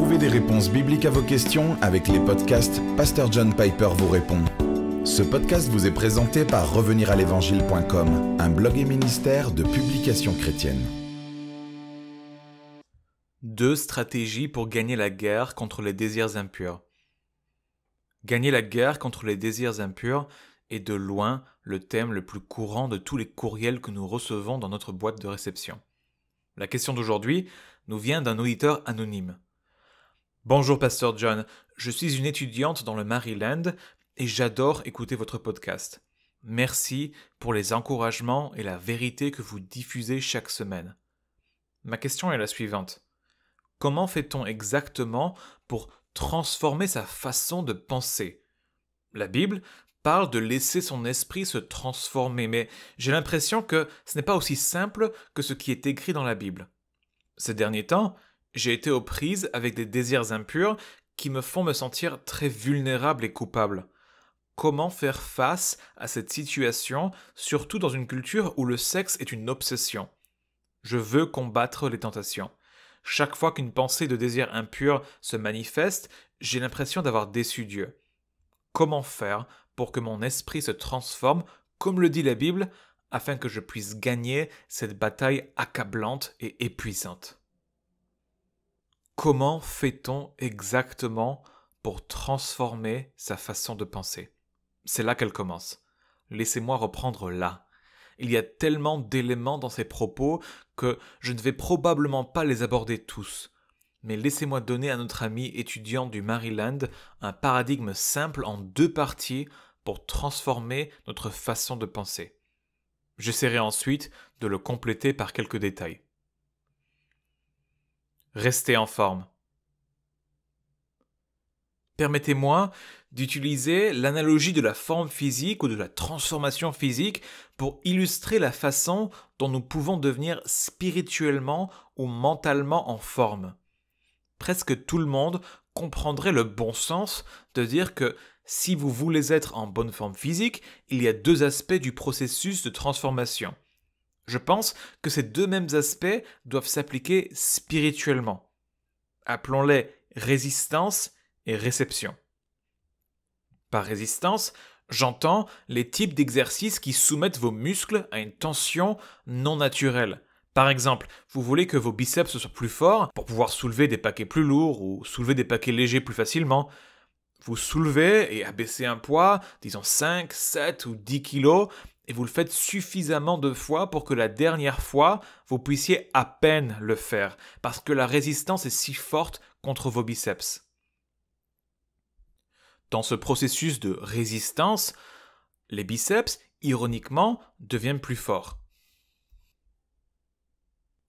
Trouvez des réponses bibliques à vos questions avec les podcasts Pasteur John Piper vous répond. Ce podcast vous est présenté par reveniralevangile.com, un blog et ministère de publications chrétiennes. 2 stratégies pour gagner la guerre contre les désirs impurs. Gagner la guerre contre les désirs impurs est de loin le thème le plus courant de tous les courriels que nous recevons dans notre boîte de réception. La question d'aujourd'hui nous vient d'un auditeur anonyme. Bonjour Pasteur John, je suis une étudiante dans le Maryland et j'adore écouter votre podcast. Merci pour les encouragements et la vérité que vous diffusez chaque semaine. Ma question est la suivante. Comment fait-on exactement pour transformer sa façon de penser? La Bible parle de laisser son esprit se transformer, mais j'ai l'impression que ce n'est pas aussi simple que ce qui est écrit dans la Bible. Ces derniers temps, j'ai été aux prises avec des désirs impurs qui me font me sentir très vulnérable et coupable. Comment faire face à cette situation, surtout dans une culture où le sexe est une obsession? Je veux combattre les tentations. Chaque fois qu'une pensée de désir impur se manifeste, j'ai l'impression d'avoir déçu Dieu. Comment faire pour que mon esprit se transforme, comme le dit la Bible, afin que je puisse gagner cette bataille accablante et épuisante? Comment fait-on exactement pour transformer sa façon de penser? C'est là qu'elle commence. Laissez-moi reprendre là. Il y a tellement d'éléments dans ces propos que je ne vais probablement pas les aborder tous. Mais laissez-moi donner à notre ami étudiant du Maryland un paradigme simple en 2 parties pour transformer notre façon de penser. J'essaierai ensuite de le compléter par quelques détails. Restez en forme. Permettez-moi d'utiliser l'analogie de la forme physique ou de la transformation physique pour illustrer la façon dont nous pouvons devenir spirituellement ou mentalement en forme. Presque tout le monde comprendrait le bon sens de dire que si vous voulez être en bonne forme physique, il y a 2 aspects du processus de transformation. Je pense que ces 2 mêmes aspects doivent s'appliquer spirituellement. Appelons-les résistance et réception. Par résistance, j'entends les types d'exercices qui soumettent vos muscles à une tension non naturelle. Par exemple, vous voulez que vos biceps soient plus forts pour pouvoir soulever des paquets plus lourds ou soulever des paquets légers plus facilement. Vous soulevez et abaissez un poids, disons 5, 7 ou 10 kilos, et vous le faites suffisamment de fois pour que la dernière fois, vous puissiez à peine le faire, parce que la résistance est si forte contre vos biceps. Dans ce processus de résistance, les biceps, ironiquement, deviennent plus forts.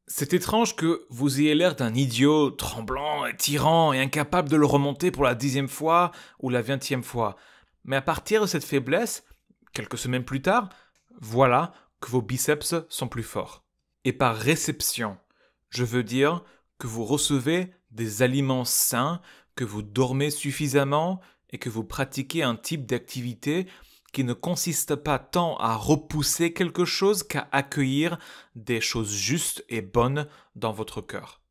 C'est étrange que vous ayez l'air d'un idiot tremblant et tyran et incapable de le remonter pour la 10e fois ou la 20e fois. Mais à partir de cette faiblesse, quelques semaines plus tard, voilà que vos biceps sont plus forts. Et par réception, je veux dire que vous recevez des aliments sains, que vous dormez suffisamment et que vous pratiquez un type d'activité qui ne consiste pas tant à repousser quelque chose qu'à accueillir des choses justes et bonnes dans votre cœur.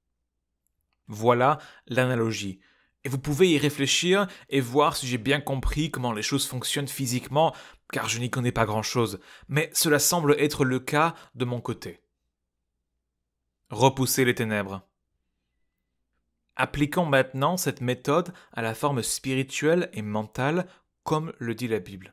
Voilà l'analogie. Et vous pouvez y réfléchir et voir si j'ai bien compris comment les choses fonctionnent physiquement, car je n'y connais pas grand-chose, mais cela semble être le cas de mon côté. Repoussez les ténèbres. Appliquons maintenant cette méthode à la forme spirituelle et mentale, comme le dit la Bible.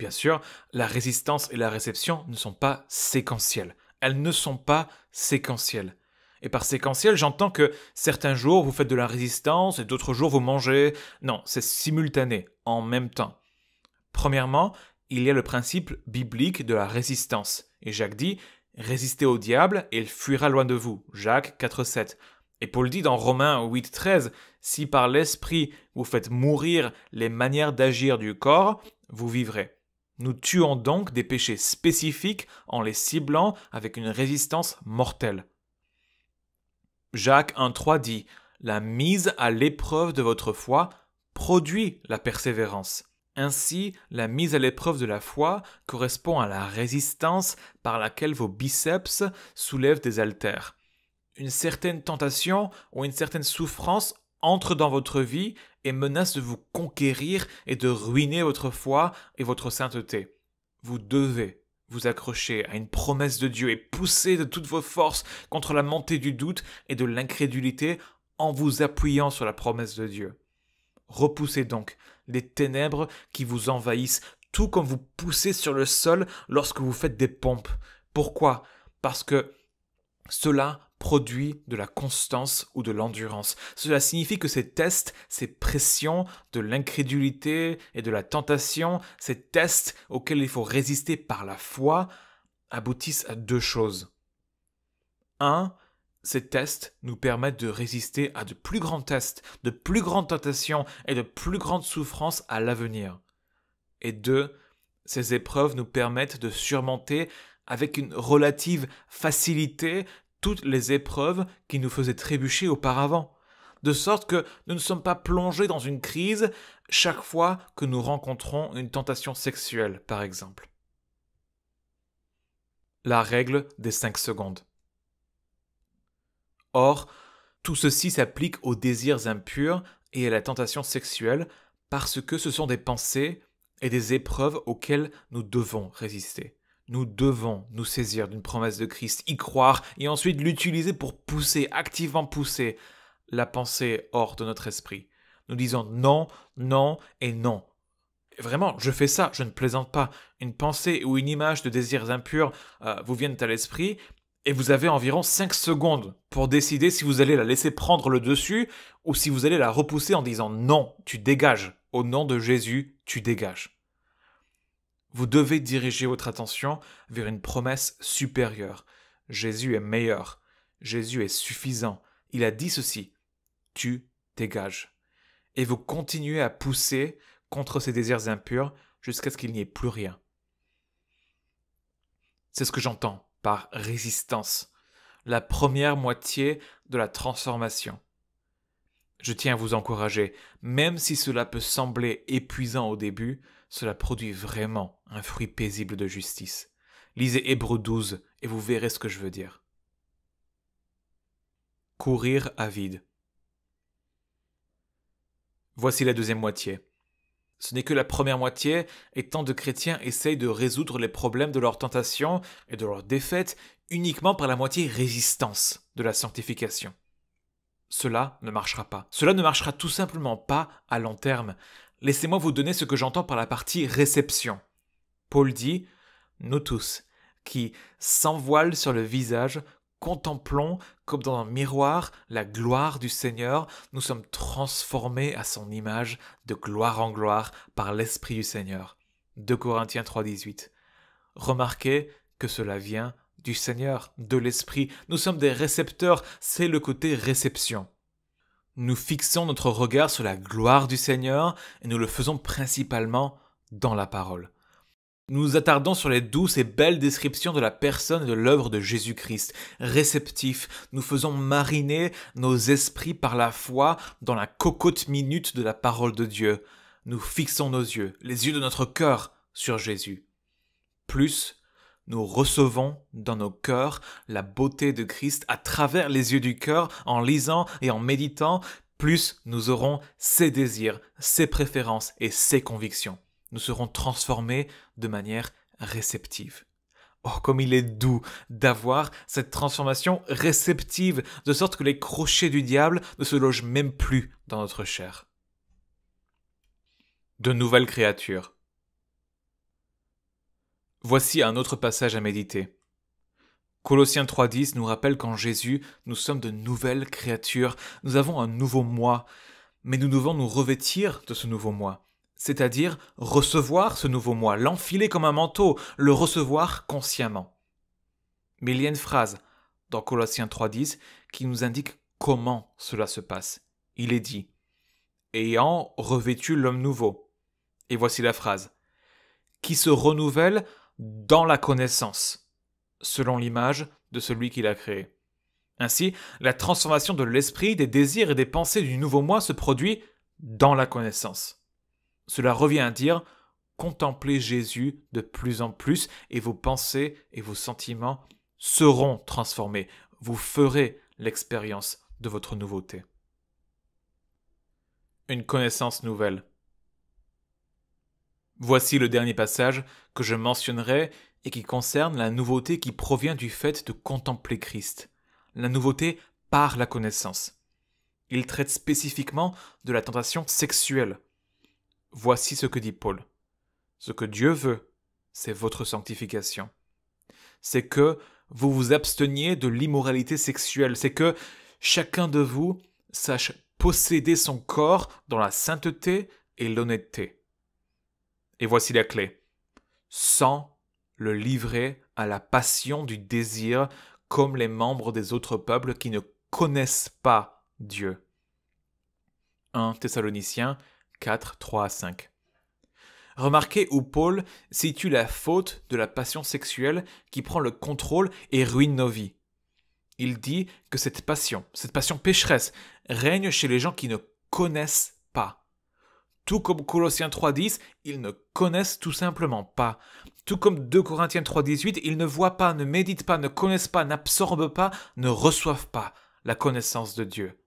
Bien sûr, la résistance et la réception ne sont pas séquentielles. Elles ne sont pas séquentielles. Et par séquentiel, j'entends que certains jours, vous faites de la résistance et d'autres jours, vous mangez. Non, c'est simultané, en même temps. Premièrement, il y a le principe biblique de la résistance. Et Jacques dit « Résistez au diable et il fuira loin de vous » Jacques 4,7. Et Paul dit dans Romains 8,13 « Si par l'esprit vous faites mourir les manières d'agir du corps, vous vivrez. » Nous tuons donc des péchés spécifiques en les ciblant avec une résistance mortelle. Jacques 1,3 dit « La mise à l'épreuve de votre foi produit la persévérance. » Ainsi, la mise à l'épreuve de la foi correspond à la résistance par laquelle vos biceps soulèvent des haltères. Une certaine tentation ou une certaine souffrance entrent dans votre vie et menacent de vous conquérir et de ruiner votre foi et votre sainteté. Vous devez vous accrocher à une promesse de Dieu et pousser de toutes vos forces contre la montée du doute et de l'incrédulité en vous appuyant sur la promesse de Dieu. Repoussez donc les ténèbres qui vous envahissent, tout comme vous poussez sur le sol lorsque vous faites des pompes. Pourquoi ? Parce que cela produit de la constance ou de l'endurance. Cela signifie que ces tests, ces pressions de l'incrédulité et de la tentation, ces tests auxquels il faut résister par la foi, aboutissent à deux choses. 1. Ces tests nous permettent de résister à de plus grands tests, de plus grandes tentations et de plus grandes souffrances à l'avenir. Et 2. Ces épreuves nous permettent de surmonter avec une relative facilité toutes les épreuves qui nous faisaient trébucher auparavant, de sorte que nous ne sommes pas plongés dans une crise chaque fois que nous rencontrons une tentation sexuelle, par exemple. La règle des 5 secondes. Or, tout ceci s'applique aux désirs impurs et à la tentation sexuelle parce que ce sont des pensées et des épreuves auxquelles nous devons résister. Nous devons nous saisir d'une promesse de Christ, y croire et ensuite l'utiliser pour pousser, activement pousser la pensée hors de notre esprit. Nous disons non, non et non. Et vraiment, je fais ça, je ne plaisante pas. Une pensée ou une image de désirs impurs vous viennent à l'esprit et vous avez environ 5 secondes pour décider si vous allez la laisser prendre le dessus ou si vous allez la repousser en disant non, tu dégages. Au nom de Jésus, tu dégages. Vous devez diriger votre attention vers une promesse supérieure. Jésus est meilleur. Jésus est suffisant. Il a dit ceci. Tu dégages. Et vous continuez à pousser contre ces désirs impurs jusqu'à ce qu'il n'y ait plus rien. C'est ce que j'entends par résistance. La première moitié de la transformation. Je tiens à vous encourager, même si cela peut sembler épuisant au début, cela produit vraiment un fruit paisible de justice. Lisez Hébreux 12 et vous verrez ce que je veux dire. Courir à vide. Voici la deuxième moitié. Ce n'est que la première moitié, et tant de chrétiens essayent de résoudre les problèmes de leur tentation et de leur défaite uniquement par la moitié résistance de la sanctification. Cela ne marchera pas. Cela ne marchera tout simplement pas à long terme. Laissez-moi vous donner ce que j'entends par la partie réception. Paul dit « Nous tous, qui, sans voile sur le visage, contemplons comme dans un miroir la gloire du Seigneur, nous sommes transformés à son image de gloire en gloire par l'Esprit du Seigneur. » 2 Corinthiens 3,18. Remarquez que cela vient du Seigneur, de l'Esprit. Nous sommes des récepteurs, c'est le côté réception. Nous fixons notre regard sur la gloire du Seigneur et nous le faisons principalement dans la parole. Nous nous attardons sur les douces et belles descriptions de la personne et de l'œuvre de Jésus-Christ. Réceptifs, nous faisons mariner nos esprits par la foi dans la cocotte minute de la parole de Dieu. Nous fixons nos yeux, les yeux de notre cœur, sur Jésus. Plus nous recevons dans nos cœurs la beauté de Christ à travers les yeux du cœur en lisant et en méditant, plus nous aurons ses désirs, ses préférences et ses convictions. Nous serons transformés de manière réceptive. Oh, comme il est doux d'avoir cette transformation réceptive, de sorte que les crochets du diable ne se logent même plus dans notre chair. De nouvelles créatures. Voici un autre passage à méditer. Colossiens 3,10 nous rappelle qu'en Jésus, nous sommes de nouvelles créatures. Nous avons un nouveau moi, mais nous devons nous revêtir de ce nouveau moi, c'est-à-dire recevoir ce nouveau moi, l'enfiler comme un manteau, le recevoir consciemment. Mais il y a une phrase dans Colossiens 3,10 qui nous indique comment cela se passe. Il est dit « ayant revêtu l'homme nouveau ». Et voici la phrase « qui se renouvelle dans la connaissance, selon l'image de celui qui l'a créé. » Ainsi, la transformation de l'esprit, des désirs et des pensées du nouveau moi se produit dans la connaissance. Cela revient à dire « contemplez Jésus de plus en plus et vos pensées et vos sentiments seront transformés. Vous ferez l'expérience de votre nouveauté. » une connaissance nouvelle. Voici le dernier passage que je mentionnerai et qui concerne la nouveauté qui provient du fait de contempler Christ. La nouveauté par la connaissance. Il traite spécifiquement de la tentation sexuelle. Voici ce que dit Paul. Ce que Dieu veut, c'est votre sanctification. C'est que vous vous absteniez de l'immoralité sexuelle. C'est que chacun de vous sache posséder son corps dans la sainteté et l'honnêteté. Et voici la clé. Sans le livrer à la passion du désir comme les membres des autres peuples qui ne connaissent pas Dieu. 1 Thessaloniciens 4, 3 à 5. Remarquez où Paul situe la faute de la passion sexuelle qui prend le contrôle et ruine nos vies. Il dit que cette passion pécheresse, règne chez les gens qui ne connaissent pas. Tout comme Colossiens 3.10, ils ne connaissent tout simplement pas. Tout comme 2 Corinthiens 3.18, ils ne voient pas, ne méditent pas, ne connaissent pas, n'absorbent pas, ne reçoivent pas la connaissance de Dieu.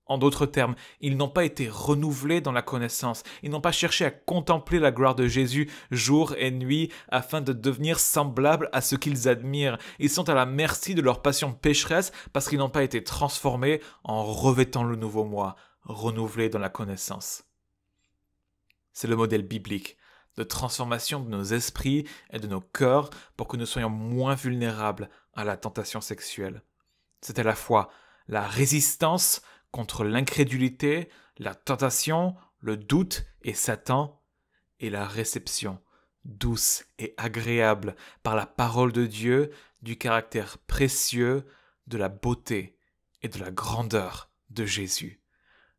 En d'autres termes, ils n'ont pas été renouvelés dans la connaissance. Ils n'ont pas cherché à contempler la gloire de Jésus jour et nuit afin de devenir semblables à ce qu'ils admirent. Ils sont à la merci de leur passion pécheresse parce qu'ils n'ont pas été transformés en revêtant le nouveau moi, renouvelés dans la connaissance. C'est le modèle biblique de transformation de nos esprits et de nos cœurs pour que nous soyons moins vulnérables à la tentation sexuelle. C'est à la fois la résistance contre l'incrédulité, la tentation, le doute et Satan, et la réception douce et agréable par la parole de Dieu du caractère précieux, de la beauté et de la grandeur de Jésus.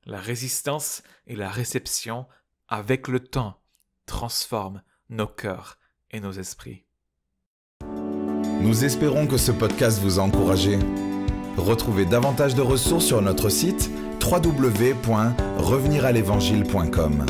La résistance et la réception, avec le temps, transforment nos cœurs et nos esprits. Nous espérons que ce podcast vous a encouragé. Retrouvez davantage de ressources sur notre site www.reveniralévangile.com.